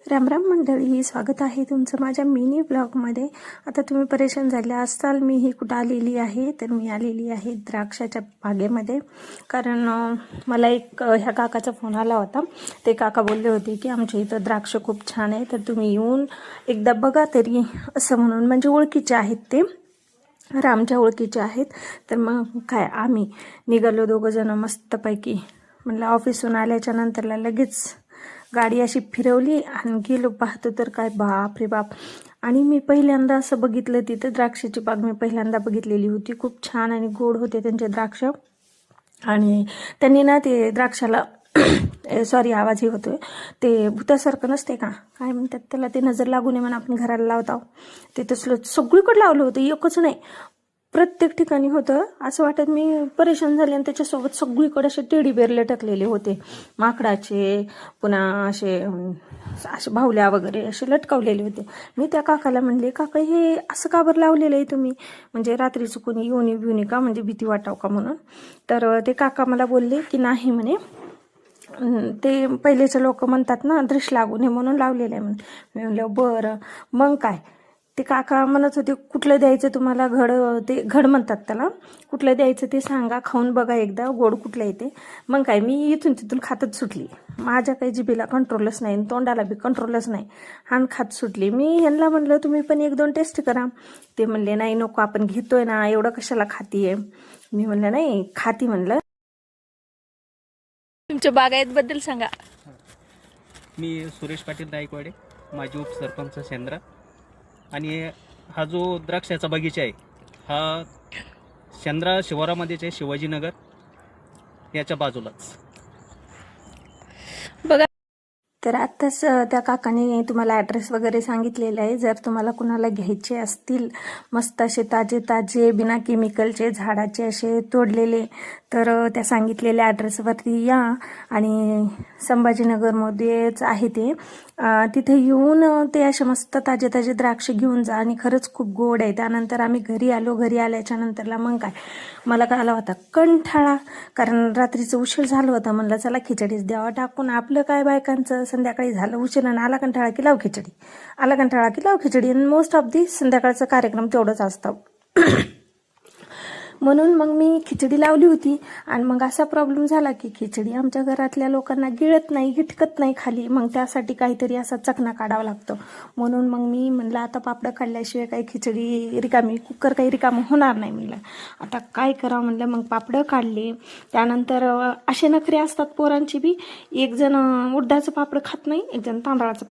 राम राम मंडळी, स्वागत आहे तुमचं माझ्या मिनी ब्लॉगमध्ये। आता तुम्ही परेशान झाले असाल, मी ही कुठं आलेली आहे, तर मी आलेली आहे द्राक्षाच्या बागेमध्ये। कारण मला एक ह्या काकाचा फोन आला होता। ते काका बोलले होते की आमच्या इथं द्राक्ष खूप छान आहे, तर तुम्ही येऊन एकदा बघा तरी, असं म्हणून। म्हणजे ओळखीचे आहेत ते, आमच्या ओळखीचे आहेत। तर मग काय, आम्ही निघालो दोघं जण मस्तपैकी। म्हणलं ऑफिसून आल्याच्या नंतरला लगेच गाडी अशी फिरवली आणि गेलो। पाहतो तर काय, बाप रे बाप। आणि मी पहिल्यांदा असं बघितलं, तिथं द्राक्षाची बाग मी पहिल्यांदा बघितलेली होती। खूप छान आणि गोड होते त्यांचे द्राक्ष। आणि त्यांनी ना ते द्राक्षाला सॉरी आवाज हे होतोय, ते भूतासारखं नसते का, काय म्हणतात त्याला, ते नजर लागू नये म्हणून आपण घराला लावतो, ते तसलं सगळीकडे लावलं होतं, एकच नाही प्रत्येक ठिकाणी होतं। असं वाटत मी परेशान झाले। आणि त्याच्यासोबत सगळीकडे असे टेडी बेर लटकलेले होते, माकडाचे, पुन्हा असे बाहुल्या वगैरे असे लटकवलेले होते। मी त्या काकाला म्हणले, काका हे असं का बरं लावलेलं आहे तुम्ही, म्हणजे रात्रीचं कोणी येऊन बिऊन का, म्हणजे भीती वाटाव का म्हणून। तर ते काका मला बोलले की नाही म्हणे, ते पहिलेचे लोक म्हणतात ना, दृष्ट लागू नये म्हणून लावलेलं आहे म्हणून। मी म्हणलं बरं, मग काय। ते काका म्हणत होते कुठलं द्यायचं तुम्हाला, घड, ते घड म्हणतात त्याला, कुठलं द्यायचं ते सांगा, खाऊन बघा एकदा गोड कुठलं येते। मग काय, मी इथून तिथून खातच सुटली। माझ्या काही जिभेला कंट्रोलच नाही, तोंडाला बी कंट्रोलच नाही, हान खात सुटली। मी ह्यांना म्हणलं तुम्ही पण एक दोन टेस्ट करा। ते म्हणले नाही नको, आपण घेतोय ना, एवढं कशाला खातीये। मी म्हणलं नाही खाती म्हणलं। तुमच्या बागायतबद्दल सांगा। मी सुरेश पाटील नाईकवाडे, माजी उपसरपंच शेंद्रा। आणि हा जो द्राक्षाचा बगीचा आहे, हा शेंद्रा शिवारामध्येच आहे, शिवाजीनगर याच्या बाजूलाच बघा। तर आत्ताच त्या काकाने तुम्हाला ॲड्रेस वगैरे सांगितलेला आहे। जर तुम्हाला कुणाला घ्यायचे असतील मस्त असे ताजे ताजे बिना केमिकलचे झाडाचे असे तोडलेले, तर त्या सांगितलेल्या ॲड्रेसवरती या। आणि संभाजीनगरमध्येच आहे ते, तिथे येऊन ते असे मस्त ताजे ताजे द्राक्ष घेऊन जा। आणि खरंच खूप गोड आहे। त्यानंतर आम्ही घरी आलो, घरी आल्याच्या नंतरला मग काय, मला काय आला होता कंठाळा, कारण रात्रीचं उशीर झालं होतं। म्हणलं चला खिचडीच द्यावा टाकून, आपलं काय बायकांचं, संध्याकाळी झालं उशिरानं, आला कंटाळा की लाव खिचडी, आला कंटाळा की लाव खिचडी। आणि मोस्ट ऑफ दी संध्याकाळचा कार्यक्रम तेवढंच असतं। म्हणून मग मी खिचडी लावली होती। आणि मग असा प्रॉब्लेम झाला की खिचडी आमच्या घरातल्या लोकांना गिळत नाही, गिटकत नाही खाली, मग त्यासाठी काहीतरी असा चकना काढावा लागतो। म्हणून मग मी म्हणलं आता पापडं काढल्याशिवाय काही खिचडी रिकामी, कुकर काही रिकामं होणार नाही म्हणलं, आता काय करावं म्हणलं। मग पापडं काढले। त्यानंतर असे नखरे असतात पोरांची बी, एक जण उडदाचं पापड खात नाही, एक जण तांदळाचं